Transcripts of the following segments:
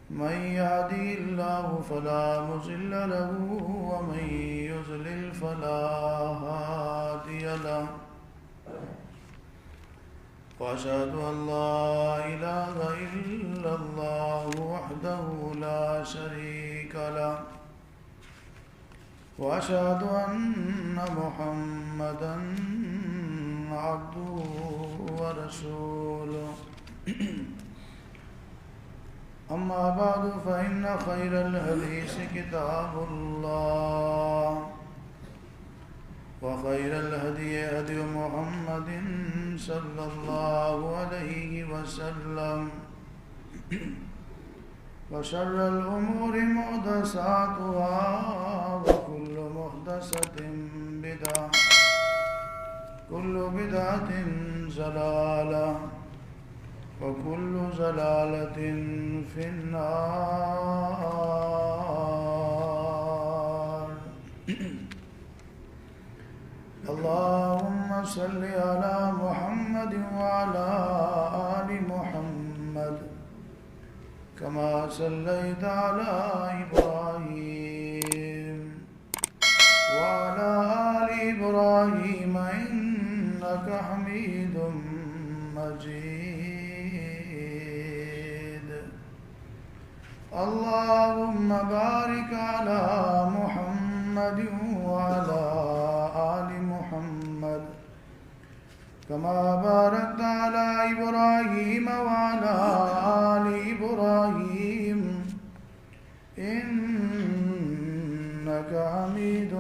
من يهده الله فلا مضل له ومن يضلل فلا هادي له وأشهد أن لا إله إلا الله وحده لا شريك له وأشهد أن محمدا عبده ورسوله أما بعد فإن خير الحديث كتاب الله وخير الهدي هدي محمد صلى الله عليه وسلم وشر الأمور محدثاتها وكل محدثة بدعة كل بدعة ضلالة وكل ضلالة في النار. اللهم صل على محمد وعلى آل محمد كما صليت على إبراهيم وعلى آل إبراهيم إنك حميد مجيد. اللهم بارك على محمد وعلى آل محمد كما باركت على إبراهيم وعلى آل إبراهيم إنك حميد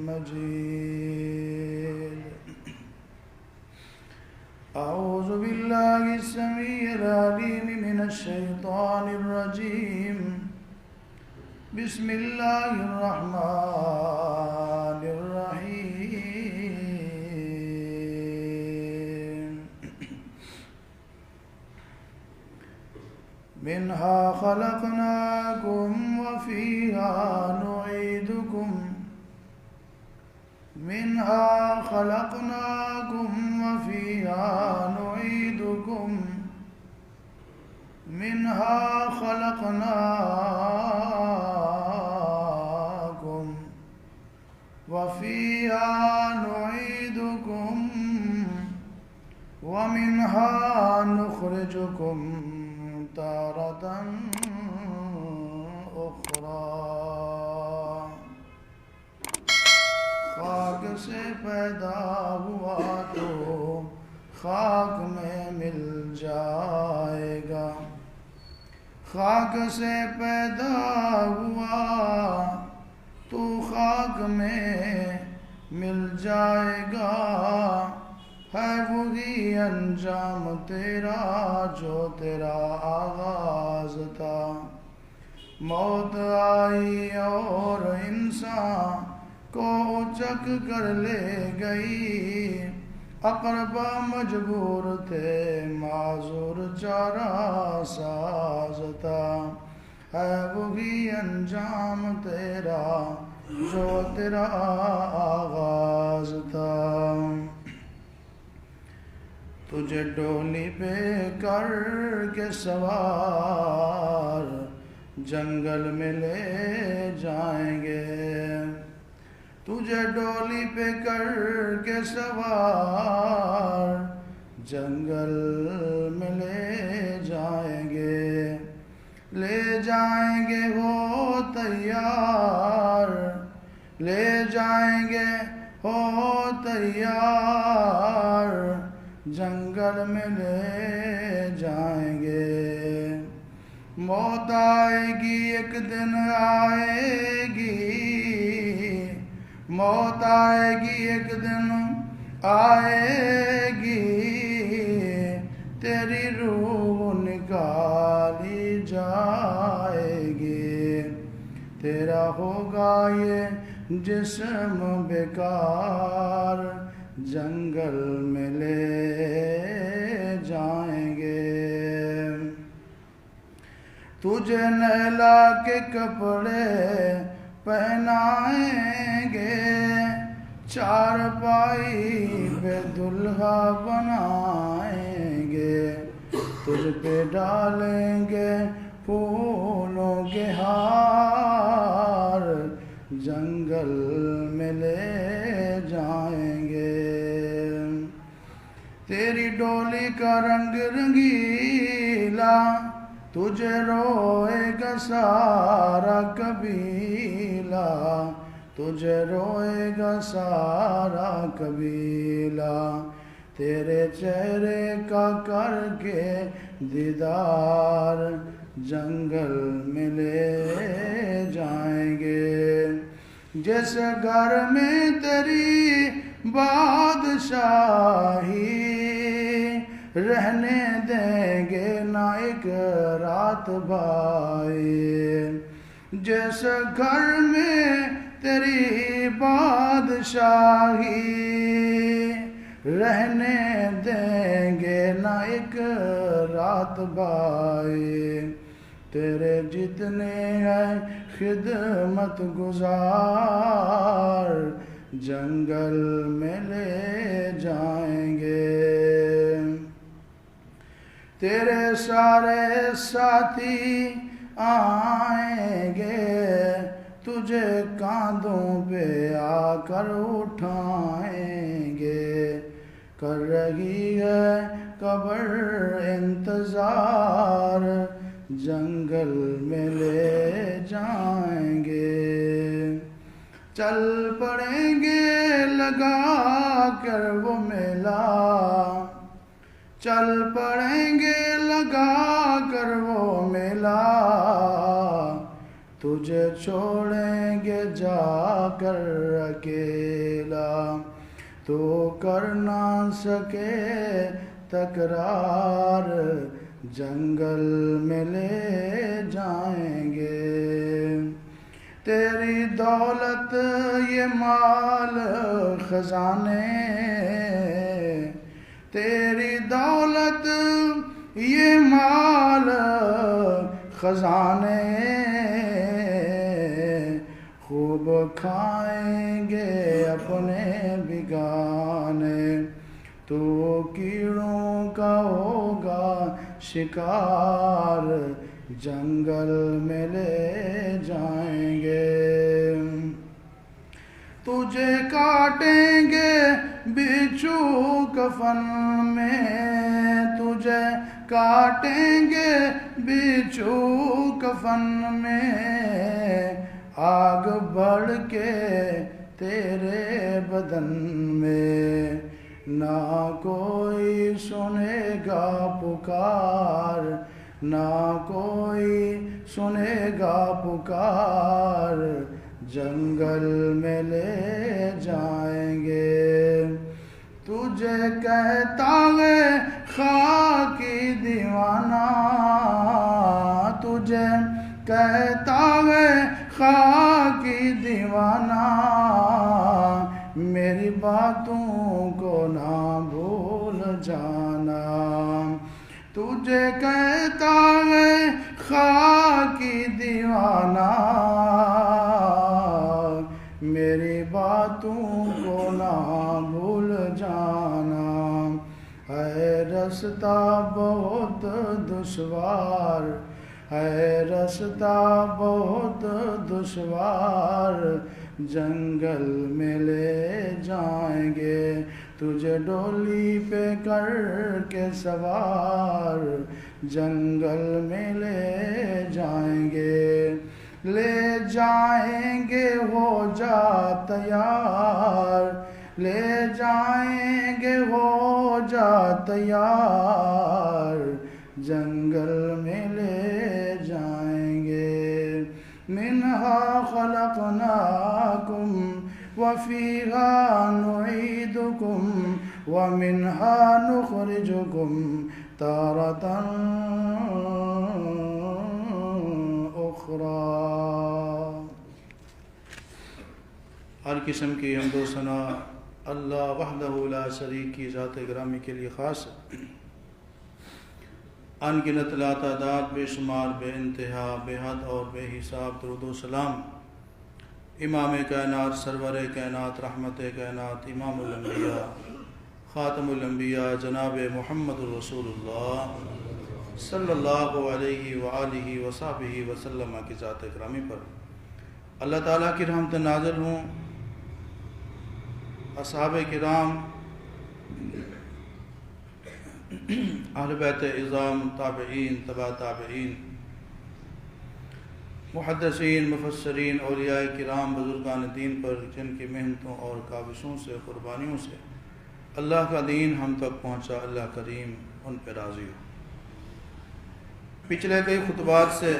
مجيد. أعوذ بالله السميع العليم من الشيطان الرجيم. بسم الله الرحمن الرحيم. منها خلقناكم وفيها نعيدكم منها خلقناكم وفيها نعيدكم منها خلقناكم وفيها نعيدكم ومنها نخرجكم تارة أخرى. خاک سے پیدا ہوا تو خاک میں مل جائے گا. خاک سے پیدا ہوا تو خاک میں مل جائے گا. ہے وہی انجام تیرا جو تیرا آغاز تھا. موت آئی اور انسان کو اچک کر لے گئی. اقربا مجبور تھے معذور چارہ ساز تھا. ہے وہی انجام تیرا جو تیرا آغاز تھا. تجھے ڈولی پہ کر کے سوار جنگل میں لے جائیں گے. تجھے ڈولی پہ کر کے سوار جنگل میں لے جائیں گے. لے جائیں گے ہو تیار لے جائیں گے ہو تیار جنگل میں لے جائیں گے. موت آئے گی ایک دن آئے گی. موت آئے گی ایک دن آئے گی. تیری روح نکالی جائے گی. تیرا ہوگا یہ جسم بیکار جنگل میں لے جائیں گے. تجھے نہلا کے کپڑے پہنائیں گے. چارپائی پہ دلہا بنائیں گے. تجھ پہ ڈالیں گے پھولوں کے ہار، جنگل میں لے جائیں گے۔ تیری ڈولی کا رنگ رنگیلا، تجھے روئے گا سارا قبیلہ، تجھے روئے گا سارا قبیلہ، تیرے چہرے کا کر کے دیدار، جنگل میں لے جائیں گے۔ جس گھر میں تیری بادشاہی، رہنے دیں گے نہ ایک رات بھائی، جس گھر میں تیری بادشاہی، رہنے دیں گے نہ ایک رات بھائی، تیرے جتنے ہیں خدمت گزار، جنگل میں لے جائیں گے۔ تیرے سارے ساتھی آئیں گے، تجھے کاندھوں پہ آ کر اٹھائیں گے، کر رہی ہے قبر انتظار، جنگل میں لے جائیں گے۔ چل پڑیں گے لگا کر وہ میلہ، چل پڑیں گے لگا کر وہ میلہ، تجھے چھوڑیں گے جا کر اکیلا، تو کر نہ سکے تکرار، جنگل میں لے جائیں گے۔ تیری دولت یہ مال خزانے، تیری دولت یہ مال خزانے، خوب کھائیں گے اپنے بگانے، تو کیڑوں کا ہوگا شکار، جنگل میں لے جائیں گے۔ تجھے کاٹیں گے بچھو کفن میں، تجھے کاٹیں گے بچھو کفن میں، آگ بڑھ کے تیرے بدن میں، نہ کوئی سنے گا پکار، نہ کوئی سنے گا پکار، جنگل میں لے جائیں گے۔ تجھے کہتا ہے خاکی دیوانہ، تجھے کہتا ہے خاکی دیوانہ، میری باتوں کو نہ بھول جانا، تجھے کہتا ہے خاکی دیوانہ، میری باتوں کو نہ بھول جانا، ہے رستہ بہت دشوار، ہے رستہ بہت دشوار، جنگل میں لے جائیں گے، تجھے ڈولی پہ کر کے سوار، جنگل میں لے جائیں گے، لے جائیں گے ہو جا تیار، لے جائیں گے ہو جا تیار، جنگل میں لے جائیں گے۔ منہا خلقناکم وفیہا نعیدکم ومنہا نخرجکم تارۃ اخری۔ ہر قسم کی حمد و ثنا اللہ وحدہ لا شریک کی ذات گرامی کے لیے خاص ہے۔ ان گنت لا تعداد، بے شمار، بے انتہا، بے حد اور بے حساب درود و سلام امام کائنات، سرور کائنات، رحمت کائنات، امام الانبیاء، خاتم الانبیاء، جناب محمد الرسول اللہ صلی اللہ علیہ وآلہ وصحبہ وسلم کی ذات گرامی پر اللہ تعالیٰ کی رحمت نازل ہوں، اصحاب کرام، اہل بیت اعظام، تابعین، تبع تابعین، محدثین، مفسرین، اولیاء کرام، بزرگان دین پر جن کی محنتوں اور کاوشوں سے، قربانیوں سے اللہ کا دین ہم تک پہنچا، اللہ کریم ان پہ راضی ہو۔ پچھلے کئی خطبات سے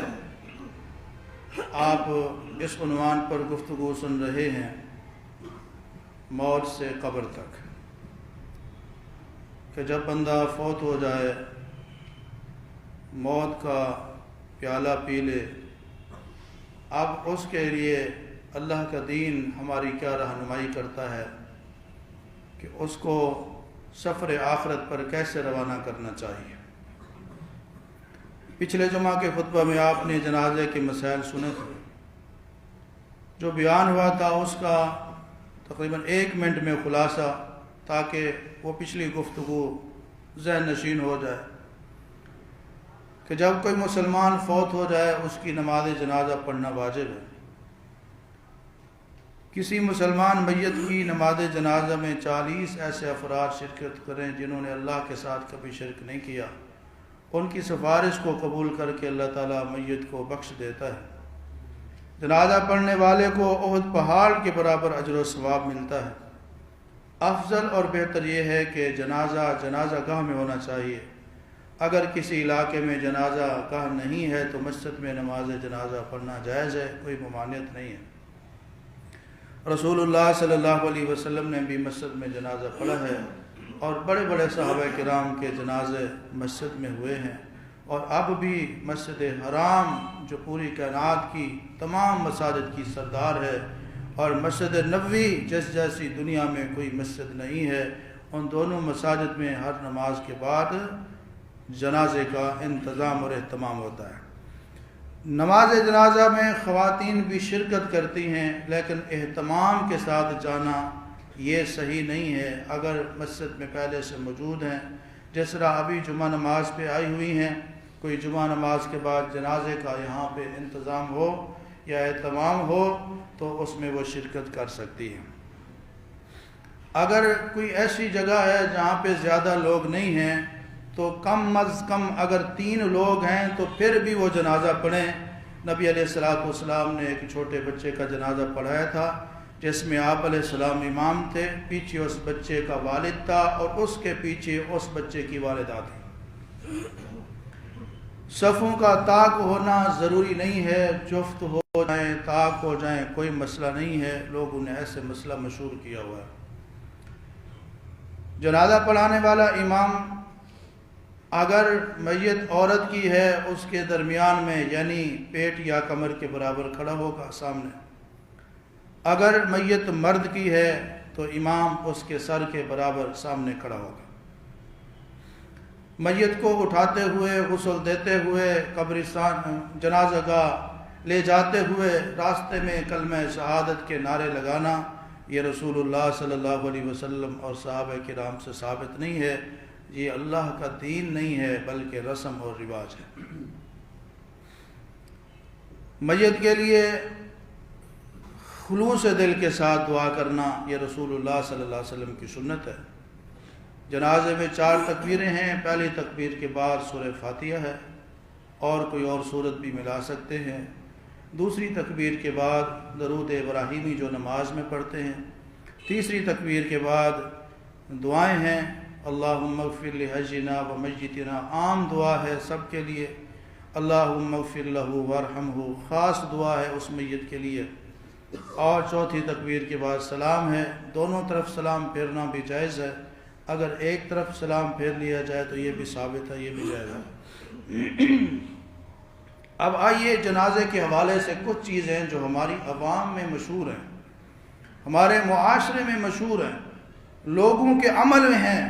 آپ اس عنوان پر گفتگو سن رہے ہیں، موت سے قبر تک، کہ جب بندہ فوت ہو جائے، موت کا پیالہ پی لے، اب اس کے لیے اللہ کا دین ہماری کیا رہنمائی کرتا ہے کہ اس کو سفر آخرت پر کیسے روانہ کرنا چاہیے۔ پچھلے جمعہ کے خطبہ میں آپ نے جنازے کے مسائل سنے تھے، جو بیان ہوا تھا اس کا تقریباً 1 منٹ میں خلاصہ، تاکہ وہ پچھلی گفتگو ذہن نشین ہو جائے کہ جب کوئی مسلمان فوت ہو جائے اس کی نماز جنازہ پڑھنا واجب ہے۔ کسی مسلمان میت کی نماز جنازہ میں 40 ایسے افراد شرکت کریں جنہوں نے اللہ کے ساتھ کبھی شرک نہیں کیا، ان کی سفارش کو قبول کر کے اللہ تعالیٰ میت کو بخش دیتا ہے۔ جنازہ پڑھنے والے کو احد پہاڑ کے برابر اجر و ثواب ملتا ہے۔ افضل اور بہتر یہ ہے کہ جنازہ گاہ میں ہونا چاہیے۔ اگر کسی علاقے میں جنازہ گاہ نہیں ہے تو مسجد میں نماز جنازہ پڑھنا جائز ہے، کوئی ممانعت نہیں ہے۔ رسول اللہ صلی اللہ علیہ وسلم نے بھی مسجد میں جنازہ پڑھا ہے، اور بڑے بڑے صحابہ کرام کے جنازے مسجد میں ہوئے ہیں، اور اب بھی مسجد حرام جو پوری کائنات کی تمام مساجد کی سردار ہے، اور مسجد نبوی جیسی دنیا میں کوئی مسجد نہیں ہے، ان دونوں مساجد میں ہر نماز کے بعد جنازے کا انتظام اور اہتمام ہوتا ہے۔ نماز جنازہ میں خواتین بھی شرکت کرتی ہیں، لیکن اہتمام کے ساتھ جانا یہ صحیح نہیں ہے۔ اگر مسجد میں پہلے سے موجود ہیں، جس طرح ابھی جمعہ نماز پہ آئی ہوئی ہیں، کوئی جمعہ نماز کے بعد جنازے کا یہاں پہ انتظام ہو یا اہتمام ہو تو اس میں وہ شرکت کر سکتی ہیں۔ اگر کوئی ایسی جگہ ہے جہاں پہ زیادہ لوگ نہیں ہیں تو کم از کم اگر 3 لوگ ہیں تو پھر بھی وہ جنازہ پڑھیں۔ نبی علیہ السلام نے ایک چھوٹے بچے کا جنازہ پڑھایا تھا، جس میں آپ علیہ السلام امام تھے، پیچھے اس بچے کا والد تھا، اور اس کے پیچھے اس بچے کی والدہ تھی۔ صفوں کا طاق ہونا ضروری نہیں ہے، جفت ہو جائیں، طاق ہو جائیں، کوئی مسئلہ نہیں ہے، لوگوں نے ایسے مسئلہ مشہور کیا ہوا ہے۔ جنازہ پڑھانے والا امام اگر میت عورت کی ہے اس کے درمیان میں، یعنی پیٹ یا کمر کے برابر کھڑا ہوگا سامنے۔ اگر میت مرد کی ہے تو امام اس کے سر کے برابر سامنے کھڑا ہوگا۔ میت کو اٹھاتے ہوئے، غسل دیتے ہوئے، قبرستان جنازہ گاہ لے جاتے ہوئے راستے میں کلمہ شہادت کے نعرے لگانا، یہ رسول اللہ صلی اللہ علیہ وسلم اور صحابہ کرام سے ثابت نہیں ہے۔ یہ اللہ کا دین نہیں ہے، بلکہ رسم اور رواج ہے۔ میت کے لیے خلوص دل کے ساتھ دعا کرنا یہ رسول اللہ صلی اللہ علیہ وسلم کی سنت ہے۔ جنازے میں 4 تکبیریں ہیں۔ پہلی تکبیر کے بعد سورہ فاتحہ ہے، اور کوئی اور سورت بھی ملا سکتے ہیں۔ دوسری تکبیر کے بعد درود ابراہیمی جو نماز میں پڑھتے ہیں۔ تیسری تکبیر کے بعد دعائیں ہیں، اللہم اغفر لحینا و میتنا، عام دعا ہے سب کے لیے، اللہم اغفر لہ وارحمہ، خاص دعا ہے اس میت کے لیے۔ اور چوتھی تکبیر کے بعد سلام ہے۔ دونوں طرف سلام پھیرنا بھی جائز ہے، اگر ایک طرف سلام پھیر لیا جائے تو یہ بھی ثابت ہے، یہ بھی جائز ہے۔ اب آئیے جنازے کے حوالے سے کچھ چیزیں جو ہماری عوام میں مشہور ہیں، ہمارے معاشرے میں مشہور ہیں، لوگوں کے عمل میں ہیں،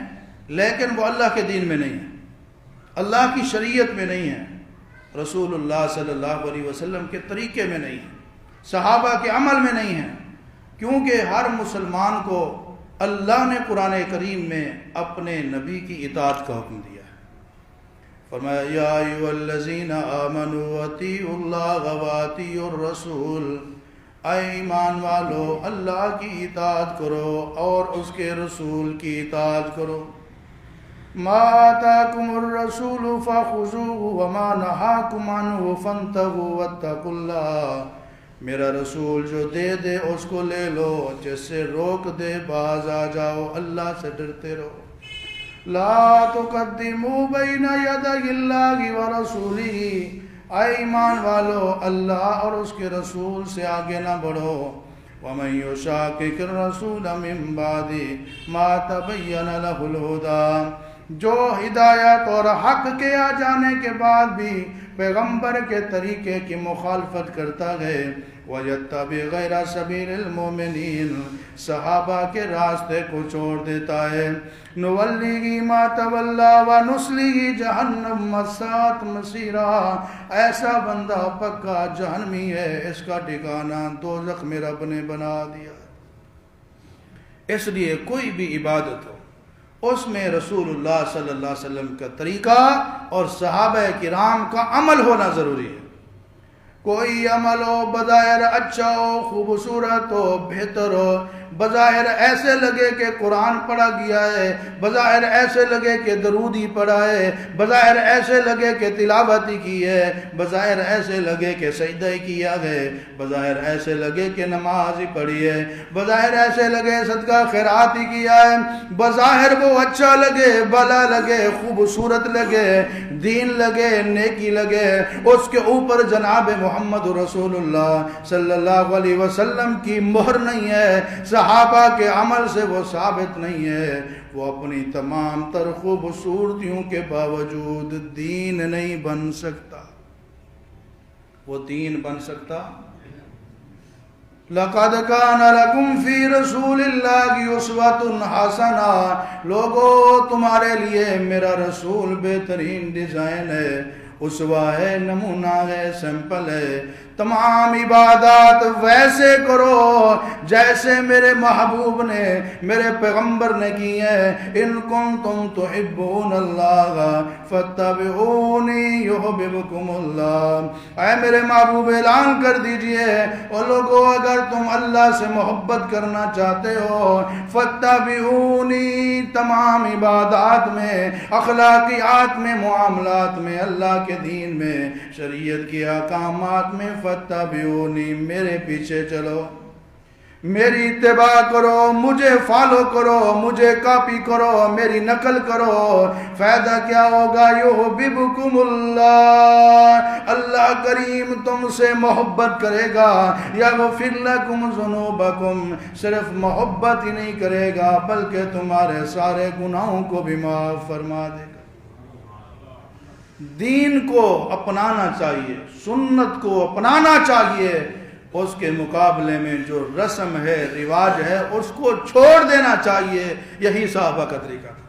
لیکن وہ اللہ کے دین میں نہیں ہیں، اللہ کی شریعت میں نہیں ہیں، رسول اللہ صلی اللہ علیہ وسلم کے طریقے میں نہیں ہیں، صحابہ کے عمل میں نہیں ہیں، کیونکہ ہر مسلمان کو اللہ نے قرآن کریم میں اپنے نبی کی اطاعت کا حکم دیا ہے۔ فرمایا یا ایھا الذین آمنوا اطیعوا اللہ واطیعوا الرسول، اے ایمان والو اللہ کی اطاعت کرو اور اس کے رسول کی اطاعت کرو۔ ما آتاکم الرسول فخذوه وما نہاکم عنہ فانتہوا واتقوا اللہ، میرا رسول جو دے دے اس کو لے لو، جس سے روک دے باز آ جاؤ، اللہ سے ڈرتے رہو۔ لا تقدموا بین یدی اللہ ورسولہ، اے ایمان والو اللہ اور اس کے رسول سے آگے نہ بڑھو۔ ومن یشاقق الرسول من بعد ما تبین لہ الہدی، جو ہدایت اور حق کے آ جانے کے بعد بھی پیغمبر کے طریقے کی مخالفت کرتا گئے، وَيَتَّبِعْ غَيْرَ سَبِيلِ الْمُؤْمِنِينَ، صحابہ کے راستے کو چھوڑ دیتا ہے، نُوَلِّهِ مَا تَوَلَّى وَنُصْلِهِ جَهَنَّمَ وَسَاءَتْ مَصِيرًا، ایسا بندہ پکا جہنمی ہے، اس کا ٹھکانہ دوزخ میں رب نے بنا دیا۔ اس لیے کوئی بھی عبادت ہو اس میں رسول اللہ صلی اللہ علیہ وسلم کا طریقہ اور صحابہ کرام کا عمل ہونا ضروری ہے۔ کوئی عمل ہو بظاہر اچھا ہو، خوبصورت ہو، بہتر ہو، بظاہر ایسے لگے کہ قرآن پڑھا گیا ہے، بظاہر ایسے لگے کہ درودی پڑھا ہے، بظاہر ایسے لگے کہ تلاوتی کی ہے، بظاہر ایسے لگے کہ سجدہ کیا ہے، بظاہر ایسے لگے کہ نماز ہی پڑھی ہے، بظاہر ایسے لگے صدقہ خیرات ہی کیا ہے، بظاہر وہ اچھا لگے، بھلا لگے، خوبصورت لگے، دین لگے، نیکی لگے، اس کے اوپر جناب محمد رسول اللہ صلی اللہ علیہ وسلم کی مہر نہیں ہے، صحابہ کے عمل سے وہ ثابت نہیں ہے، وہ اپنی تمام تر خوبصورتیوں کے باوجود دین نہیں بن سکتا۔ وہ دین بن سکتا؟ لَقَدْ كَانَ لَكُمْ فِي رَسُولِ اللَّهِ أُسْوَةٌ حَسَنَةٌ، لوگو تمہارے لیے میرا رسول بہترین ڈیزائن ہے، اسوہ ہے، نمونہ ہے، سیمپل ہے۔ تمام عبادات ویسے کرو جیسے میرے محبوب نے، میرے پیغمبر نے کی ہے۔ ان کنتم تحبون اللہ فاتبعونی یحببکم اللہ، اے میرے محبوب اعلان کر دیجئے اور لوگوں اگر تم اللہ سے محبت کرنا چاہتے ہو، فاتبعونی، تمام عبادات میں، اخلاقیات میں، معاملات میں، اللہ کے دین میں، شریعت کے احکامات میں، فتبعونی، میرے پیچھے چلو، میری اتباع کرو، مجھے فالو کرو، مجھے کاپی کرو، میری نقل کرو۔ فائدہ کیا ہوگا؟ یحببکم اللہ، اللہ کریم تم سے محبت کرے گا، یغفر لکم ذنوبکم، صرف محبت ہی نہیں کرے گا بلکہ تمہارے سارے گناہوں کو بھی معاف فرما دے گا۔ دین کو اپنانا چاہیے، سنت کو اپنانا چاہیے، اس کے مقابلے میں جو رسم ہے، رواج ہے، اس کو چھوڑ دینا چاہیے۔ یہی صحابہ کا طریقہ تھا۔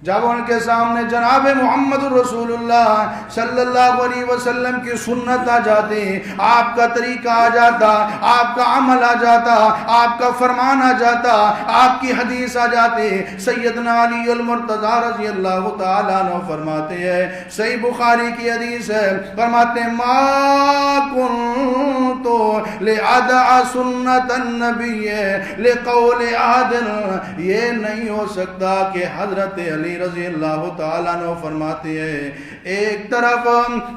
جب ان کے سامنے جناب محمد رسول اللہ صلی اللہ علیہ وسلم کی سنت آ جاتی، آپ کا طریقہ آ جاتا، آپ کا عمل آ جاتا، آپ کا فرمان آ جاتا، آپ کی حدیث آ جاتی، سیدنا علی المرتضی رضی اللہ تعالیٰ عنہ فرماتے ہیں، صحیح بخاری کی حدیث ہے، فرماتے ہیں ما کنت لأدع سنت النبی لقول احد، یہ نہیں ہو سکتا کہ حضرت علی رضی اللہ تعالیٰ عنہ فرماتے ہیں ایک طرف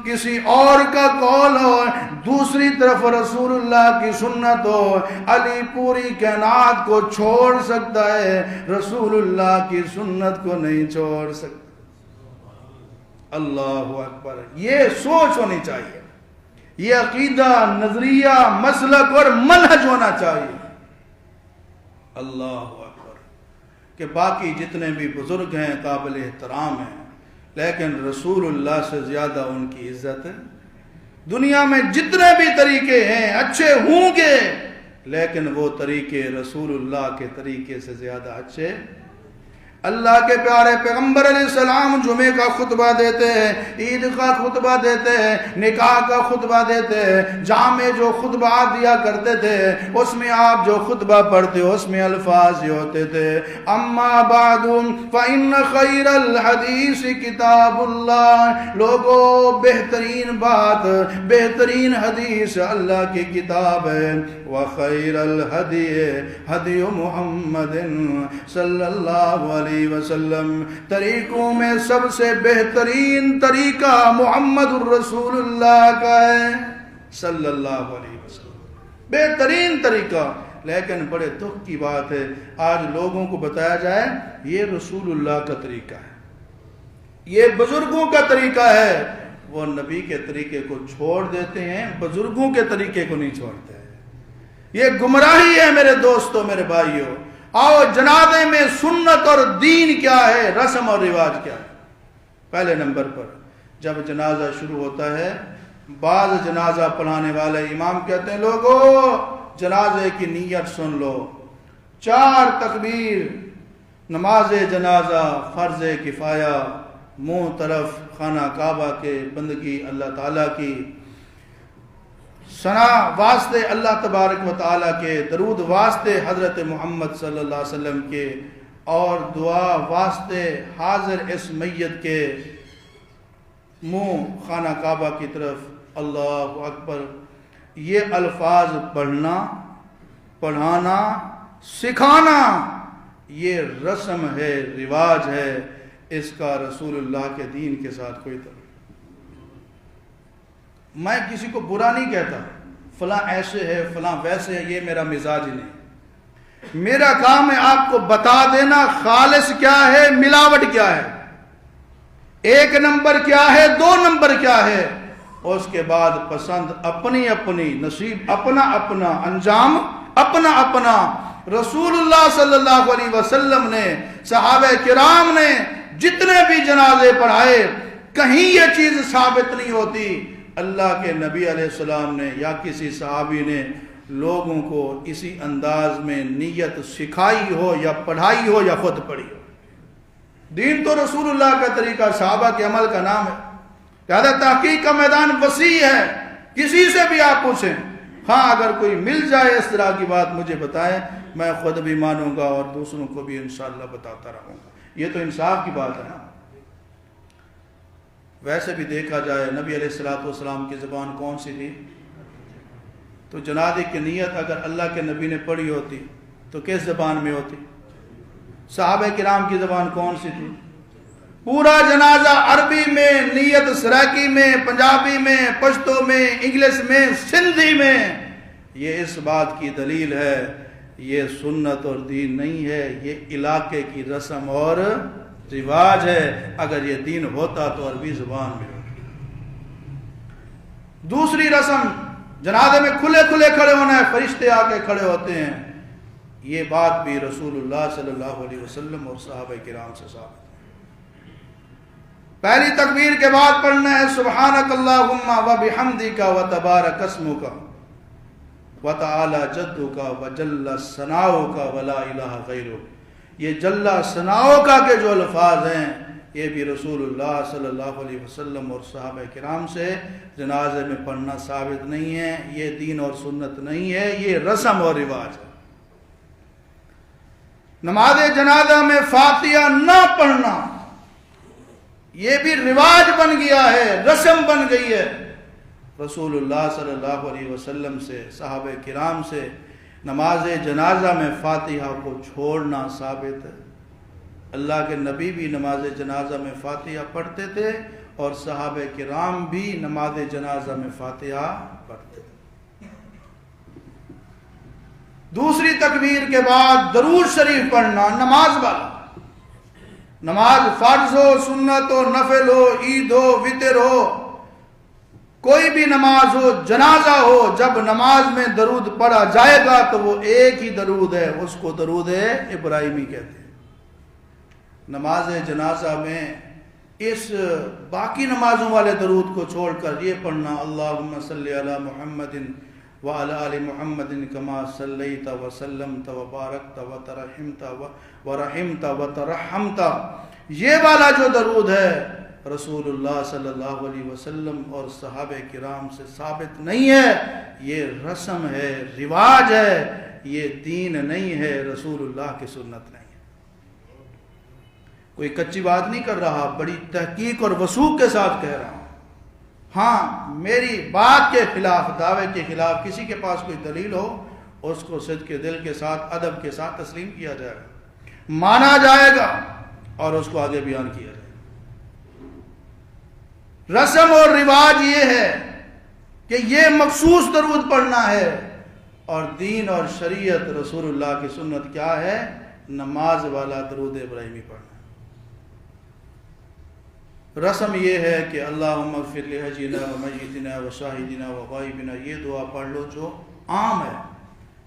کسی اور کا قول ہو، دوسری طرف رسول اللہ کی سنت ہو، علی پوری کائنات کو چھوڑ سکتا ہے، رسول اللہ کی سنت کو نہیں چھوڑ سکتا۔ اللہ اکبر، یہ سوچ ہونی چاہیے، یہ عقیدہ، نظریہ، مسلک اور منہج ہونا چاہیے۔ اللہ اکبر، کہ باقی جتنے بھی بزرگ ہیں قابل احترام ہیں، لیکن رسول اللہ سے زیادہ ان کی عزت ہے۔ دنیا میں جتنے بھی طریقے ہیں اچھے ہوں گے، لیکن وہ طریقے رسول اللہ کے طریقے سے زیادہ اچھے۔ اللہ کے پیارے پیغمبر علیہ السلام جمعے کا خطبہ دیتے ہیں، عید کا خطبہ دیتے ہیں، نکاح کا خطبہ دیتے ہیں، جہاں میں جو خطبہ دیا کرتے تھے اس میں آپ جو خطبہ پڑھتے ہو اس میں الفاظ یہ ہوتے تھے، اما بعد فإن خیر الحدیث کتاب اللہ، لوگوں بہترین بات، بہترین حدیث اللہ کی کتاب ہے، وخیر الہدی ہدی محمد صلی اللہ علیہ وسلم، طریقوں میں سب سے بہترین طریقہ محمد الرسول اللہ کا ہے صلی اللہ علیہ وسلم، بہترین طریقہ۔ لیکن بڑے دکھ کی بات ہے آج لوگوں کو بتایا جائے یہ رسول اللہ کا طریقہ ہے، یہ بزرگوں کا طریقہ ہے، وہ نبی کے طریقے کو چھوڑ دیتے ہیں، بزرگوں کے طریقے کو نہیں چھوڑتے ہیں۔ یہ گمراہی ہے میرے دوستوں، میرے بھائیوں۔ آؤ جنازے میں سنت اور دین کیا ہے، رسم اور رواج کیا ہے۔ پہلے نمبر پر جب جنازہ شروع ہوتا ہے، بعض جنازہ پڑھانے والے امام کہتے ہیں لوگوں جنازے کی نیت سن لو، 4 تکبیر، نماز جنازہ فرض کفایہ، منہ طرف خانہ کعبہ کے، بندگی اللہ تعالیٰ کی، ثنا واسطے اللہ تبارک و تعالیٰ کے، درود واسطے حضرت محمد صلی اللہ علیہ وسلم کے، اور دعا واسطے حاضر اس میت کے، منہ خانہ کعبہ کی طرف، اللہ اکبر۔ یہ الفاظ پڑھنا، پڑھانا، سکھانا یہ رسم ہے، رواج ہے، اس کا رسول اللہ کے دین کے ساتھ کوئی تعلق۔ میں کسی کو برا نہیں کہتا، فلاں ایسے ہے فلاں ویسے ہے، یہ میرا مزاج ہی نہیں۔ میرا کام ہے آپ کو بتا دینا خالص کیا ہے، ملاوٹ کیا ہے، 1 نمبر کیا ہے، 2 نمبر کیا ہے، اس کے بعد پسند اپنی اپنی، نصیب اپنا اپنا، انجام اپنا اپنا۔ رسول اللہ صلی اللہ علیہ وسلم نے، صحابہ کرام نے جتنے بھی جنازے پڑھائے، کہیں یہ چیز ثابت نہیں ہوتی اللہ کے نبی علیہ السلام نے یا کسی صحابی نے لوگوں کو اسی انداز میں نیت سکھائی ہو یا پڑھائی ہو یا خود پڑھی ہو۔ دین تو رسول اللہ کا طریقہ، صحابہ کے عمل کا نام ہے۔ لہذا تحقیق کا میدان وسیع ہے، کسی سے بھی آپ پوچھیں، ہاں اگر کوئی مل جائے اس طرح کی بات مجھے بتائیں، میں خود بھی مانوں گا اور دوسروں کو بھی انشاءاللہ بتاتا رہوں گا۔ یہ تو انصاف کی بات ہے نا۔ ویسے بھی دیکھا جائے نبی علیہ السلام کی زبان کون سی تھی؟ تو جنازے کی نیت اگر اللہ کے نبی نے پڑھی ہوتی تو کس زبان میں ہوتی؟ صحابہ کرام کی زبان کون سی تھی؟ پورا جنازہ عربی میں، نیت سرائکی میں، پنجابی میں، پشتو میں، انگلش میں، سندھی میں۔ یہ اس بات کی دلیل ہے یہ سنت اور دین نہیں ہے، یہ علاقے کی رسم اور رواج ہے۔ اگر یہ دین ہوتا تو عربی زبان میں ہوتا۔ دوسری رسم، جنازے میں کھلے کھلے کھڑے ہونا ہے، فرشتے آ کے کھڑے ہوتے ہیں، یہ بات بھی رسول اللہ صلی اللہ علیہ وسلم اور صحابہ کرام سے ثابت ہے۔ پہلی تکبیر کے بعد پڑھنا ہے سبحانک اللہم و بحمدک و تبارک اسمک و تعالی جدک و جل ثناؤک و لا الہ غیرک۔ یہ جل ثناؤک کے جو الفاظ ہیں یہ بھی رسول اللہ صلی اللہ علیہ وسلم اور صحابہ کرام سے جنازے میں پڑھنا ثابت نہیں ہے، یہ دین اور سنت نہیں ہے، یہ رسم اور رواج ہے۔ نماز جنازہ میں فاتحہ نہ پڑھنا یہ بھی رواج بن گیا ہے، رسم بن گئی ہے۔ رسول اللہ صلی اللہ علیہ وسلم سے، صحابہ کرام سے نماز جنازہ میں فاتحہ کو چھوڑنا ثابت ہے۔ اللہ کے نبی بھی نماز جنازہ میں فاتحہ پڑھتے تھے اور صحابہ کرام بھی نماز جنازہ میں فاتحہ پڑھتے تھے۔ دوسری تکبیر کے بعد درود شریف پڑھنا نماز والا، نماز فرض ہو، سنت ہو، نفل ہو، عید ہو، وتر ہو، کوئی بھی نماز ہو، جنازہ ہو، جب نماز میں درود پڑھا جائے گا تو وہ ایک ہی درود ہے، اس کو درود ابراہیمی کہتے ہیں۔ نماز جنازہ میں اس باقی نمازوں والے درود کو چھوڑ کر یہ پڑھنا اللہم صلی علی محمد وعلی آل محمد کما صلیت وسلمت وبارکت وترحمت ورحمت وترحمت. یہ والا جو درود ہے رسول اللہ صلی اللہ علیہ وسلم اور صحابہ کرام سے ثابت نہیں ہے. یہ رسم ہے، رواج ہے، یہ دین نہیں ہے، رسول اللہ کی سنت نہیں ہے. کوئی کچی بات نہیں کر رہا، بڑی تحقیق اور وثوق کے ساتھ کہہ رہا ہوں. ہاں، میری بات کے خلاف، دعوے کے خلاف کسی کے پاس کوئی دلیل ہو، اس کو صدق کے دل کے ساتھ، ادب کے ساتھ تسلیم کیا جائے گا، مانا جائے گا اور اس کو آگے بیان کیا جائے گا. رسم اور رواج یہ ہے کہ یہ مخصوص درود پڑھنا ہے، اور دین اور شریعت رسول اللہ کی سنت کیا ہے؟ نماز والا درود ابراہیمی پڑھنا. رسم یہ ہے کہ اللہم اغفر لحینا و میتنا و شاہدنا و غائبنا، یہ دعا پڑھ لو جو عام ہے،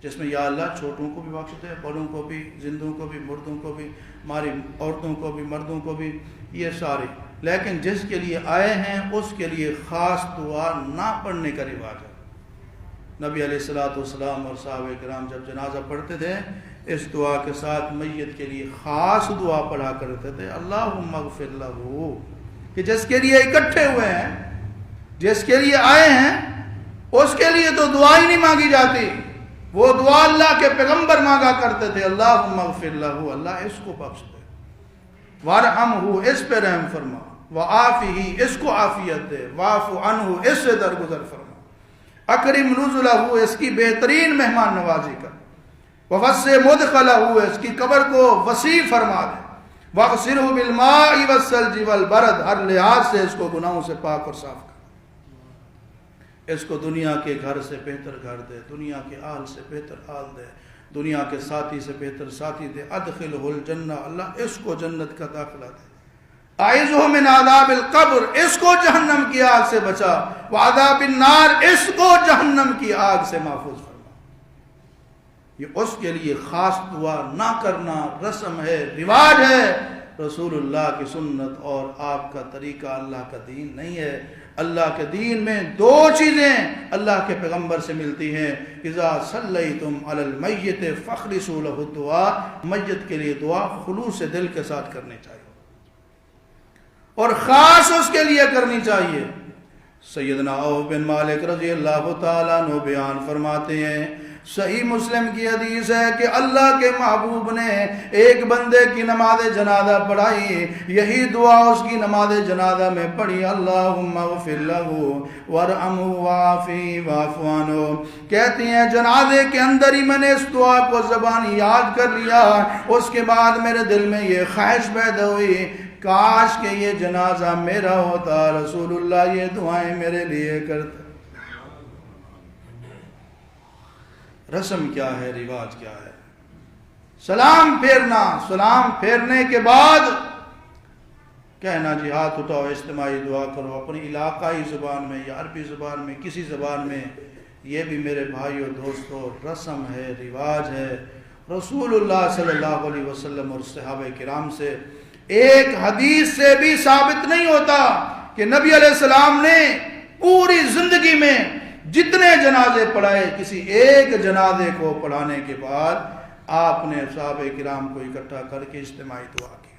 جس میں یا اللہ چھوٹوں کو بھی بخش دے، بڑوں کو بھی، زندوں کو بھی، مردوں کو بھی، ہماری عورتوں کو بھی، مردوں کو بھی، یہ سارے. لیکن جس کے لیے آئے ہیں اس کے لیے خاص دعا نہ پڑھنے کا رواج ہے. نبی علیہ الصلوۃ والسلام اور صحابہ کرام جب جنازہ پڑھتے تھے اس دعا کے ساتھ میت کے لیے خاص دعا پڑھا کرتے تھے، اللہم اغفر لہ، کہ جس کے لیے اکٹھے ہوئے ہیں، جس کے لیے آئے ہیں، اس کے لیے تو دعا ہی نہیں مانگی جاتی. وہ دعا اللہ کے پیغمبر مانگا کرتے تھے، اللہم اغفر لہ، اللہ اس کو بخش دے، وارحمہ، اس پہ رحم فرما، وعافہ، اس کو عافیت دے، واعف عنہ، اس سے درگزر فرما، اکرم نزلہ، اس کی بہترین مہمان نوازی کر، ووسع مدخلہ، اس کی قبر کو وسیع فرما دے، واغسلہ بالماء والثلج والبرد، ہر لحاظ سے اس کو گناہوں سے پاک اور صاف کر، اس کو دنیا کے گھر سے بہتر گھر دے، دنیا کے آل سے بہتر آل دے، دنیا کے ساتھی سے بہتر ساتھی دے، ادخلہ الجنہ، اللہ اس کو جنت کا داخلہ دے، اعذہ من عذاب القبر، اس کو جہنم کی آگ سے بچا، وعذاب النار، اس کو جہنم کی آگ سے محفوظ فرما. یہ اس کے لیے خاص دعا نہ کرنا رسم ہے، رواج ہے، رسول اللہ کی سنت اور آپ کا طریقہ اللہ کا دین نہیں ہے. اللہ کے دین میں دو چیزیں اللہ کے پیغمبر سے ملتی ہیں، اذا صلیتم علی المیت فاخلصوا لہ الدعاء، میت کے لیے دعا خلوص دل کے ساتھ کرنی چاہیے اور خاص اس کے لیے کرنی چاہیے. سیدنا عوف بن مالک رضی اللہ تعالیٰ عنہ بیان فرماتے ہیں، صحیح مسلم کی حدیث ہے کہ اللہ کے محبوب نے ایک بندے کی نماز جنازہ پڑھائی، یہی دعا اس کی نماز جنازہ میں پڑھی، اللہم اغفر لہ وارحمہ وعافہ واعف عنہ. کہتی ہیں جنازے کے اندر ہی میں نے اس دعا کو زبانی یاد کر لیا، اس کے بعد میرے دل میں یہ خواہش پیدا ہوئی، کاش کہ یہ جنازہ میرا ہوتا، رسول اللہ یہ دعائیں میرے لیے کرتے. رسم کیا ہے، رواج کیا ہے؟ سلام پھیرنا، سلام پھیرنے کے بعد کہنا جی ہاتھ اٹھاؤ اجتماعی دعا کرو، اپنی علاقائی زبان میں یا عربی زبان میں کسی زبان میں. یہ بھی میرے بھائیو دوستو رسم ہے، رواج ہے. رسول اللہ صلی اللہ علیہ وسلم اور صحابہ کرام سے ایک حدیث سے بھی ثابت نہیں ہوتا کہ نبی علیہ السلام نے پوری زندگی میں جتنے جنازے پڑھائے، کسی ایک جنازے کو پڑھانے کے بعد آپ نے صحابہ کرام کو اکٹھا کر کے اجتماعی دعا کی.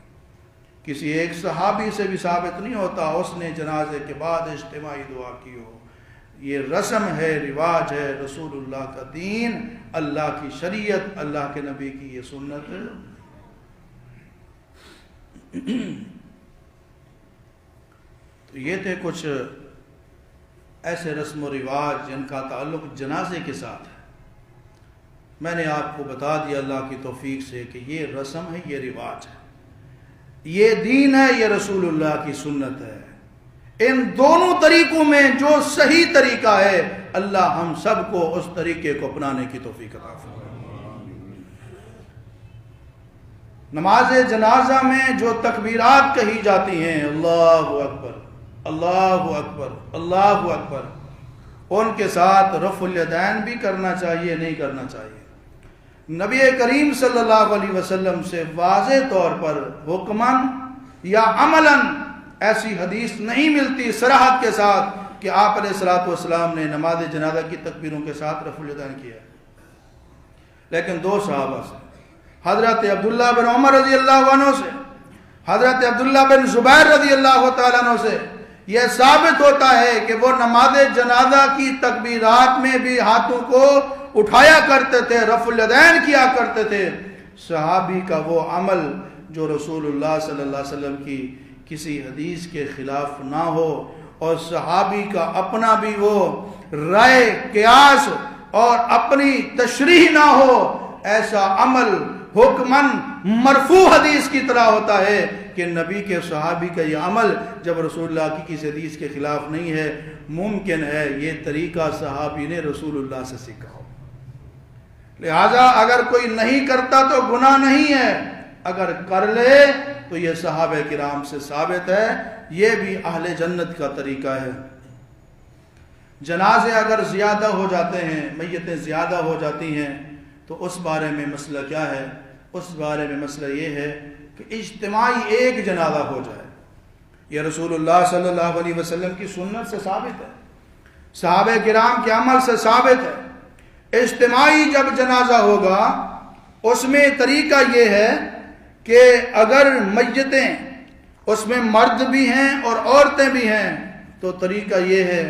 کسی ایک صحابی سے بھی ثابت نہیں ہوتا اس نے جنازے کے بعد اجتماعی دعا کی ہو. یہ رسم ہے، رواج ہے، رسول اللہ کا دین، اللہ کی شریعت، اللہ کے نبی کی یہ سنت ہے. تو یہ تھے کچھ ایسے رسم و رواج جن کا تعلق جنازے کے ساتھ ہے. میں نے آپ کو بتا دیا اللہ کی توفیق سے کہ یہ رسم ہے، یہ رواج ہے، یہ دین ہے، یہ رسول اللہ کی سنت ہے. ان دونوں طریقوں میں جو صحیح طریقہ ہے اللہ ہم سب کو اس طریقے کو اپنانے کی توفیق عطا فرمائے. نماز جنازہ میں جو تکبیرات کہی جاتی ہیں، اللہ اکبر، اللہ اکبر، اللہ اکبر، ان کے ساتھ رفع الیدین بھی کرنا چاہیے، نہیں کرنا چاہیے. نبی کریم صلی اللہ علیہ وسلم سے واضح طور پر حکماً یا عملاً ایسی حدیث نہیں ملتی صراحت کے ساتھ کہ آپ علیہ الصلوۃ والسلام نے نماز جنازہ کی تکبیروں کے ساتھ رفع الیدین کیا ہے، لیکن دو صحابہ سے، حضرت عبداللہ بن عمر رضی اللہ عنہ سے، حضرت عبداللہ بن زبیر رضی اللہ تعالیٰ عنہ سے یہ ثابت ہوتا ہے کہ وہ نماز جنازہ کی تکبیرات میں بھی ہاتھوں کو اٹھایا کرتے تھے، رفع الیدین کیا کرتے تھے۔ صحابی کا وہ عمل جو رسول اللہ صلی اللہ علیہ وسلم کی کسی حدیث کے خلاف نہ ہو، اور صحابی کا اپنا بھی وہ رائے قیاس اور اپنی تشریح نہ ہو، ایسا عمل حکماً مرفوع حدیث کی طرح ہوتا ہے کہ نبی کے صحابی کا یہ عمل جب رسول اللہ کی کسی حدیث کے خلاف نہیں ہے، ممکن ہے یہ طریقہ صحابی نے رسول اللہ سے سیکھا ہو۔ لہذا اگر کوئی نہیں کرتا تو گناہ نہیں ہے، اگر کر لے تو یہ صحابہ کرام سے ثابت ہے، یہ بھی اہل جنت کا طریقہ ہے۔ جنازے اگر زیادہ ہو جاتے ہیں، میتیں زیادہ ہو جاتی ہیں، تو اس بارے میں مسئلہ کیا ہے؟ اس بارے میں مسئلہ یہ ہے کہ اجتماعی ایک جنازہ ہو جائے، یہ رسول اللہ صلی اللہ علیہ وسلم کی سنت سے ثابت ہے، صحابہ کرام کے عمل سے ثابت ہے۔ اجتماعی جب جنازہ ہوگا اس میں طریقہ یہ ہے کہ اگر میتیں اس میں مرد بھی ہیں اور عورتیں بھی ہیں تو طریقہ یہ ہے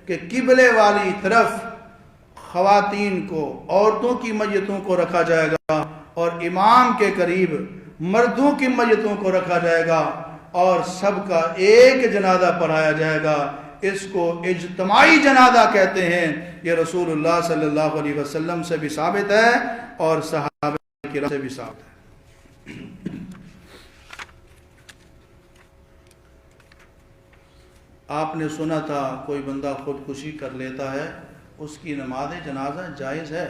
کہ قبلے والی طرف خواتین کو، عورتوں کی میتوں کو رکھا جائے گا، اور امام کے قریب مردوں کی میتوں کو رکھا جائے گا، اور سب کا ایک جنازہ پڑھایا جائے گا۔ اس کو اجتماعی جنازہ کہتے ہیں۔ یہ رسول اللہ صلی اللہ علیہ وسلم سے بھی ثابت ہے اور صحابہ کرام سے بھی ثابت ہے۔ آپ نے سنا تھا کوئی بندہ خودکشی کر لیتا ہے، اس کی نماز جنازہ جائز ہے،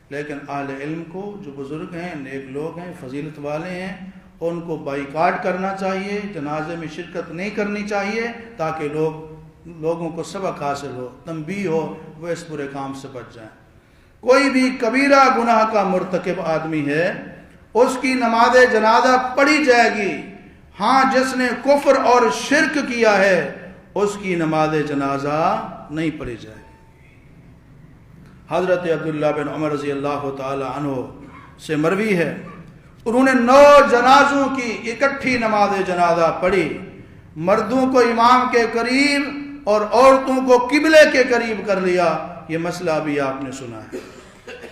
لیکن اہل علم کو، جو بزرگ ہیں، نیک لوگ ہیں، فضیلت والے ہیں، ان کو بائیکاٹ کرنا چاہیے، جنازے میں شرکت نہیں کرنی چاہیے، تاکہ لوگوں کو سبق حاصل ہو، تنبیہ ہو، وہ اس برے کام سے بچ جائیں۔ کوئی بھی کبیرہ گناہ کا مرتکب آدمی ہے، اس کی نماز جنازہ پڑھی جائے گی۔ ہاں، جس نے کفر اور شرک کیا ہے اس کی نماز جنازہ نہیں پڑھی جائے گی۔ حضرت عبداللہ بن عمر رضی اللہ تعالی عنہ سے مروی ہے، انہوں نے 9 جنازوں کی اکٹھی نماز جنازہ پڑھی، مردوں کو امام کے قریب اور عورتوں کو قبلے کے قریب کر لیا۔ یہ مسئلہ بھی آپ نے سنا ہے،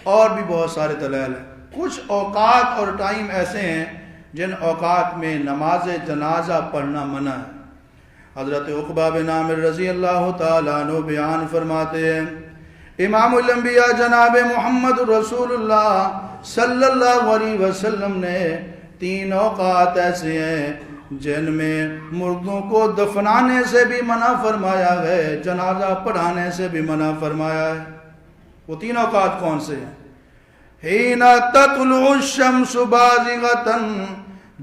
اور بھی بہت سارے دلائل ہیں۔ کچھ اوقات اور ٹائم ایسے ہیں جن اوقات میں نماز جنازہ پڑھنا منع ہے۔ حضرت عقبہ بن عامر رضی اللہ تعالیٰ عنہ بیان فرماتے ہیں، امام الانبیاء جناب محمد رسول اللہ صلی اللہ علیہ وسلم نے 3 اوقات ایسے ہیں جن میں مردوں کو دفنانے سے بھی منع فرمایا ہے، جنازہ پڑھانے سے بھی منع فرمایا ہے۔ وہ 3 اوقات کون سے ہیں؟ حین تطلع الشمس بازغۃ،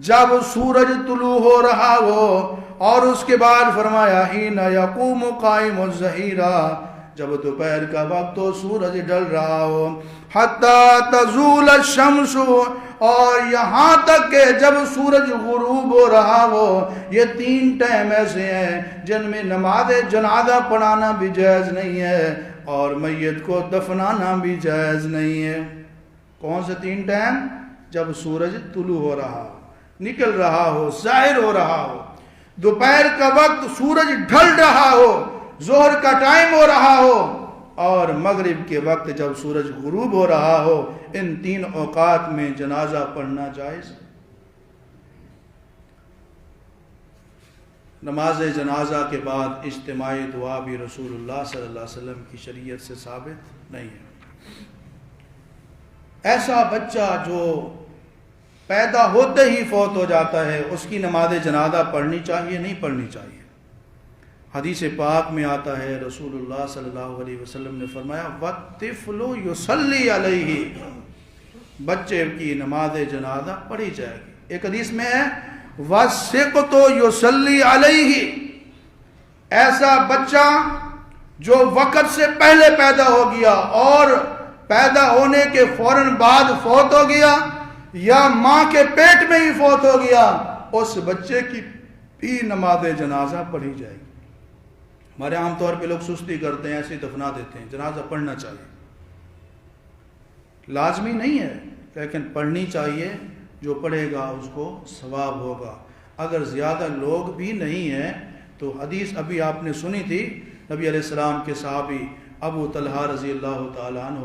جب سورج طلوع ہو رہا ہو، اور اس کے بعد فرمایا حین یقوم قائم الظہیرہ، جب دوپہر کا وقت ہو، سورج ڈل رہا ہو، حتی تزول الشمس، اور یہاں تک کہ جب سورج غروب ہو رہا ہو۔ یہ 3 ٹائم ایسے ہیں جن میں نماز جنازہ پڑھانا بھی جائز نہیں ہے اور میت کو دفنانا بھی جائز نہیں ہے۔ کون سے 3 ٹائم؟ جب سورج طلوع ہو رہا ہو، نکل رہا ہو، ظاہر ہو رہا ہو، دوپہر کا وقت سورج ڈھل رہا ہو، ظہر کا ٹائم ہو رہا ہو، اور مغرب کے وقت جب سورج غروب ہو رہا ہو۔ ان 3 اوقات میں جنازہ پڑھنا جائز ہے۔ نماز جنازہ کے بعد اجتماعی دعا بھی رسول اللہ صلی اللہ علیہ وسلم کی شریعت سے ثابت نہیں ہے۔ ایسا بچہ جو پیدا ہوتے ہی فوت ہو جاتا ہے، اس کی نماز جنازہ پڑھنی چاہیے نہیں پڑھنی چاہیے؟ حدیث پاک میں آتا ہے، رسول اللہ صلی اللہ علیہ وسلم نے فرمایا وَالطِّفْلُ يُصَلِّي عَلَيْهِ، بچے کی نماز جنازہ پڑھی جائے گی۔ ایک حدیث میں ہے وَالسِّقْطُ يُصَلِّي عَلَيْهِ، ایسا بچہ جو وقت سے پہلے پیدا ہو گیا اور پیدا ہونے کے فوراً بعد فوت ہو گیا، یا ماں کے پیٹ میں ہی فوت ہو گیا، اس بچے کی بھی نماز جنازہ پڑھی جائے گی۔ ہمارے عام طور پہ لوگ سستی کرتے ہیں، ایسے دفنا دیتے ہیں. جنازہ پڑھنا چاہیے، لازمی نہیں ہے لیکن پڑھنی چاہیے. جو پڑھے گا اس کو ثواب ہوگا. اگر زیادہ لوگ بھی نہیں ہیں تو حدیث ابھی آپ نے سنی تھی، نبی علیہ السلام کے صحابی ابو طلحہ رضی اللہ تعالیٰ عنہ،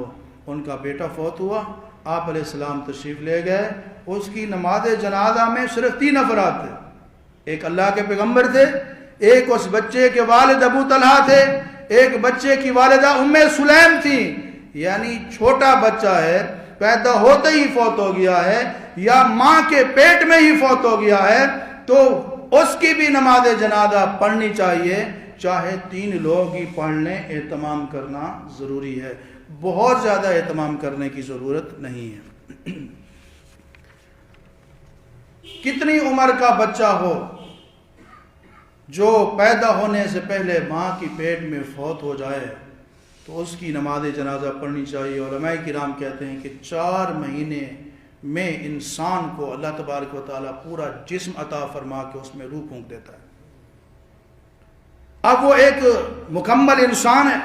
ان کا بیٹا فوت ہوا، آپ علیہ السلام تشریف لے گئے. اس کی نماز جنازہ میں صرف 3 افراد تھے. ایک اللہ کے پیغمبر تھے، ایک اس بچے کے والد ابو طلحہ تھے، ایک بچے کی والدہ ام سلیم تھی. یعنی چھوٹا بچہ ہے، پیدا ہوتے ہی فوت ہو گیا ہے یا ماں کے پیٹ میں ہی فوت ہو گیا ہے، تو اس کی بھی نماز جنازہ پڑھنی چاہیے. چاہے 3 لوگ ہی پڑھ لیں، اہتمام کرنا ضروری ہے. بہت زیادہ اہتمام کرنے کی ضرورت نہیں ہے. کتنی عمر کا بچہ ہو جو پیدا ہونے سے پہلے ماں کی پیٹ میں فوت ہو جائے تو اس کی نماز جنازہ پڑھنی چاہیے. علماء کرام کہتے ہیں کہ 4 مہینے میں انسان کو اللہ تبارک و تعالیٰ پورا جسم عطا فرما کے اس میں روح پھونک دیتا ہے. اب وہ ایک مکمل انسان ہے،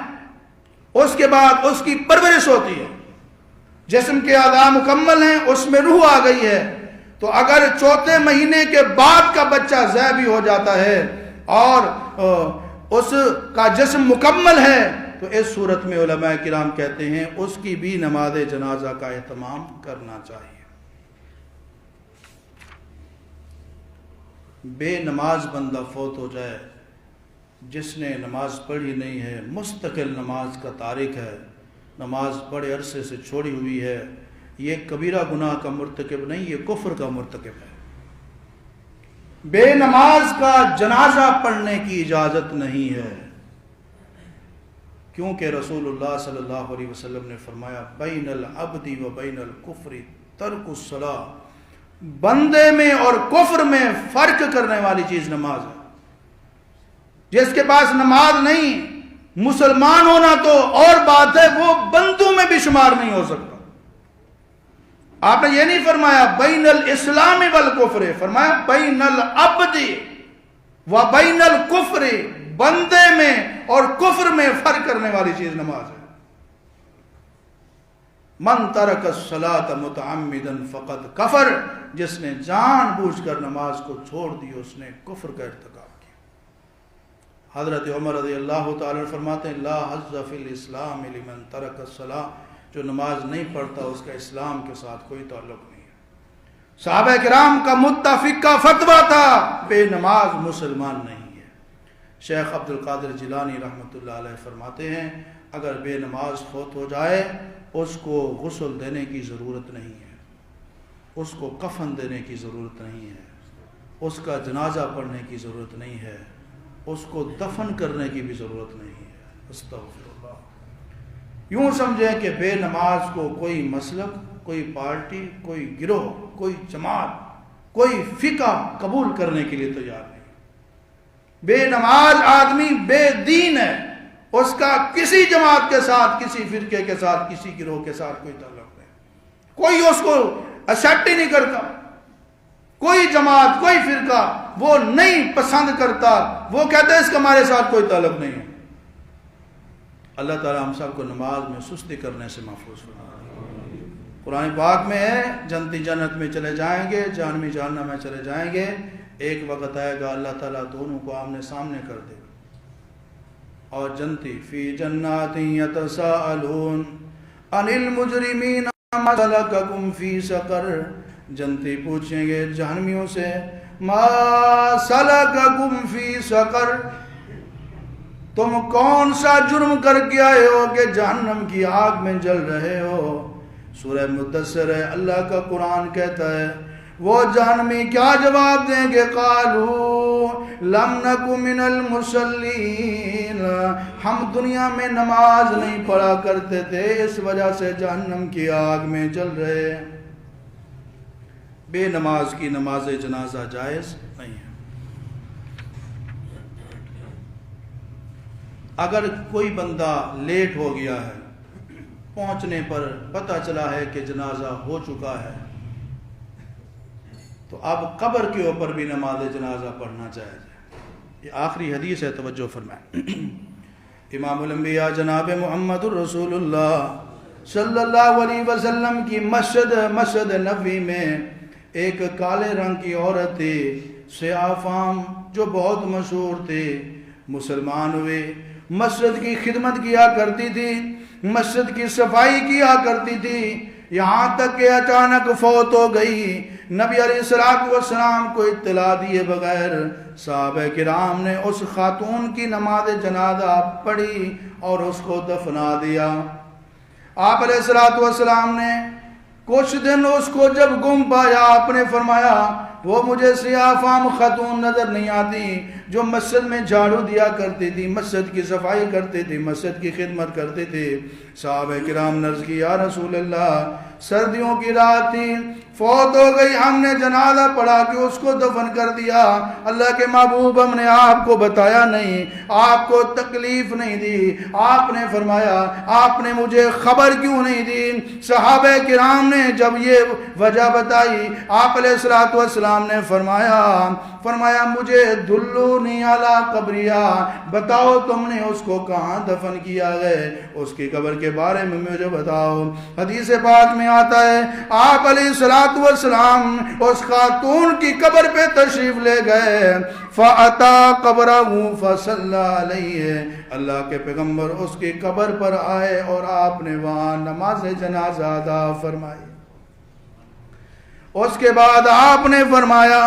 اس کے بعد اس کی پرورش ہوتی ہے، جسم کے اعضاء مکمل ہیں، اس میں روح آ گئی ہے. تو اگر 4 مہینے کے بعد کا بچہ ذبح بھی ہو جاتا ہے اور اس کا جسم مکمل ہے تو اس صورت میں علماء کرام کہتے ہیں اس کی بھی نماز جنازہ کا اہتمام کرنا چاہیے. بے نماز بندہ فوت ہو جائے، جس نے نماز پڑھی نہیں ہے، مستقل نماز کا تارک ہے، نماز بڑے عرصے سے چھوڑی ہوئی ہے، یہ کبیرہ گناہ کا مرتکب نہیں، یہ کفر کا مرتکب ہے. بے نماز کا جنازہ پڑھنے کی اجازت نہیں ہے، کیونکہ رسول اللہ صلی اللہ علیہ وسلم نے فرمایا بین العبد و بین الکفر ترک الصلاۃ. بندے میں اور کفر میں فرق کرنے والی چیز نماز ہے. جس کے پاس نماز نہیں، مسلمان ہونا تو اور بات ہے، وہ بندوں میں بھی شمار نہیں ہو سکتا. آپ نے یہ نہیں فرمایا بین الاسلام والکفر، فرمایا بین العبد و بین الکفر. بندے میں اور کفر میں فرق کرنے والی چیز نماز ہے. من ترک الصلاۃ متعمدا فقد کفر. جس نے جان بوجھ کر نماز کو چھوڑ دی اس نے کفر کا ارتکاب کیا. حضرت عمر رضی اللہ تعالی فرماتے ہیں لا حظ فی الاسلام لمن ترک الصلاۃ. جو نماز نہیں پڑھتا اس کا اسلام کے ساتھ کوئی تعلق نہیں ہے. صحابہ کرام کا متفقہ فتویٰ تھا بے نماز مسلمان نہیں ہے. شیخ عبد القادر جیلانی رحمۃ اللہ علیہ فرماتے ہیں اگر بے نماز فوت ہو جائے اس کو غسل دینے کی ضرورت نہیں ہے، اس کو کفن دینے کی ضرورت نہیں ہے، اس کا جنازہ پڑھنے کی ضرورت نہیں ہے، اس کو دفن کرنے کی بھی ضرورت نہیں ہے. استغفر اللہ. یوں سمجھیں کہ بے نماز کو کوئی مسلک، کوئی پارٹی، کوئی گروہ، کوئی جماعت، کوئی فقہ قبول کرنے کے لیے تیار نہیں. بے نماز آدمی بے دین ہے، اس کا کسی جماعت کے ساتھ، کسی فرقے کے ساتھ، کسی گروہ کے ساتھ کوئی تعلق نہیں. کوئی اس کو ایکسپٹ ہی نہیں کرتا، کوئی جماعت، کوئی فرقہ وہ نہیں پسند کرتا، وہ کہتا ہے اس کا ہمارے ساتھ کوئی تعلق نہیں ہے. اللہ تعالیٰ ہم سب کو نماز میں سستی کرنے سے محفوظ فرمائے. قرآن پاک میں ہے جنتی جنت میں چلے جائیں گے، جہنمی جہنم میں چلے جائیں گے. ایک وقت آئے گا اللہ تعالیٰ دونوں کو آمنے سامنے کر دے گا اور جنتی فی جنات یتساءلون عن المجرمین ما سلککم فی سقر. جنتی پوچھیں گے جہنمیوں سے ما سلککم فی سقر، تم کون سا جرم کر کے آئے ہو کہ جہنم کی آگ میں جل رہے ہو. سورہ مدثر ہے، اللہ کا قرآن کہتا ہے وہ جہنمی کیا جواب دیں گے قالوا لم نک من المصلین، ہم دنیا میں نماز نہیں پڑھا کرتے تھے اس وجہ سے جہنم کی آگ میں جل رہے. بے نماز کی نماز جنازہ جائز نہیں ہے. اگر کوئی بندہ لیٹ ہو گیا ہے، پہنچنے پر پتہ چلا ہے کہ جنازہ ہو چکا ہے، تو اب قبر کے اوپر بھی نماز جنازہ پڑھنا جائز ہے. یہ آخری حدیث ہے، توجہ فرمائیں۔ امام الانبیاء جناب محمد الرسول اللہ صلی اللہ علیہ وسلم کی مسجد نبوی میں ایک کالے رنگ کی عورت تھی، سیاہ فام، جو بہت مشہور تھی۔ مسلمان ہوئے، مسجد کی خدمت کیا کرتی تھی، مسجد کی صفائی کیا کرتی تھی، یہاں تک کہ اچانک فوت ہو گئی۔ نبی علیہ السلام کو اطلاع دیے بغیر صحابہ کرام نے اس خاتون کی نماز جنازہ پڑھی اور اس کو دفنا دیا۔ آپ علیہ السلام نے کچھ دن اس کو جب گم پایا، آپ نے فرمایا وہ مجھے سیاہ فام خاتون نظر نہیں آتی جو مسجد میں جھاڑو دیا کرتی تھی، مسجد کی صفائی کرتی تھی، مسجد کی خدمت کرتی تھی۔ صحابہ کرام نے عرض کی یا رسول اللہ، سردیوں کی رات تھی، فوت ہو گئی، ہم نے جنازہ پڑھا کہ اس کو دفن کر دیا، اللہ کے محبوب ہم نے آپ کو بتایا نہیں، آپ کو تکلیف نہیں دی۔ آپ نے فرمایا آپ نے مجھے خبر کیوں نہیں دی؟ صحابہ کرام نے جب یہ وجہ بتائی، آپ علیہ السلام نے فرمایا مجھے دلونی علی قبریہ، بتاؤ تم نے اس کو کہاں دفن کیا ہے، اس کی قبر کے بارے میں مجھے بتاؤ۔ حدیث پاک میں آتا ہے آپ علیہ السلام اس خاتون کی قبر پہ تشریف لے گئے، فَأَتَا قَبْرَهُ فَصَلَّى عَلَيْهِ، اللہ کے پیغمبر اس کی قبر پر آئے اور آپ نے وہاں نماز جنازہ ادا فرمائی۔ اس کے بعد آپ نے فرمایا،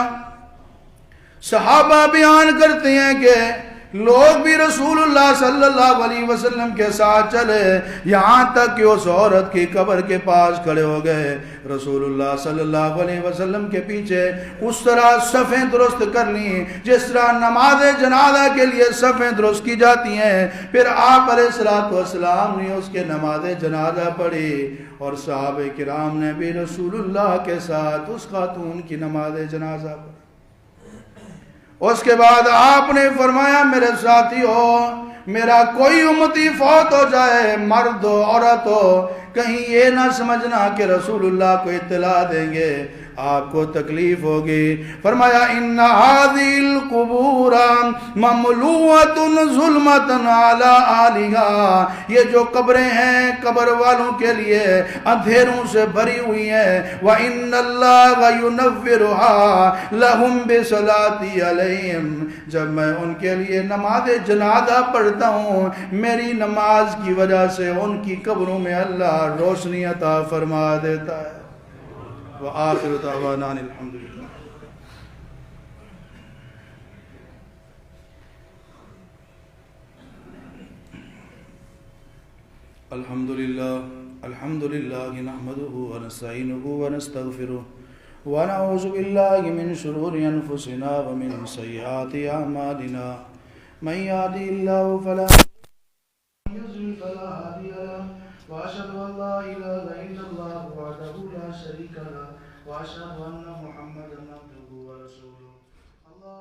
صحابہ بیان کرتے ہیں کہ لوگ بھی رسول اللہ صلی اللہ علیہ وسلم کے ساتھ چلے، یہاں تک کہ اس عورت کی قبر کے پاس کھڑے ہو گئے۔ رسول اللہ صلی اللہ علیہ وسلم کے پیچھے اس طرح صفیں درست کر لیں جس طرح نماز جنازہ کے لیے صفیں درست کی جاتی ہیں۔ پھر آپ علیہ السلام نے اس کے نماز جنازہ پڑھی اور صحابہ کرام نے بھی رسول اللہ کے ساتھ اس خاتون کی نماز جنازہ پڑھی۔ اس کے بعد آپ نے فرمایا میرے ساتھیو، میرا کوئی امتی فوت ہو جائے، مرد ہو عورت ہو، کہیں یہ نہ سمجھنا کہ رسول اللہ کو اطلاع دیں گے، آپ کو تکلیف ہوگی۔ فرمایا ان هذه القبور مملوءۃ ظلمۃ علی اہلها، یہ جو قبریں ہیں قبر والوں کے لیے اندھیروں سے بھری ہوئی ہیں، وان اللہ ينورها لهم بصلاتی علیہم، جب میں ان کے لیے نماز جنازہ پڑھتا ہوں میری نماز کی وجہ سے ان کی قبروں میں اللہ روشنی عطا فرما دیتا ہے۔ وآخر دعوانا الحمدللہ۔ الحمدللہ نحمده ونستعینه ونستغفره ونعوذ باللہ من شرور انفسنا ومن سیئات اعمالنا، من یهده اللہ فلا مضل له ومن یضلل فلا هادی له، واشهد ان لا اله الا اللہ وحدہ لا شریک له، واشهد ان محمدا عبدہ ورسولہ۔ اللہ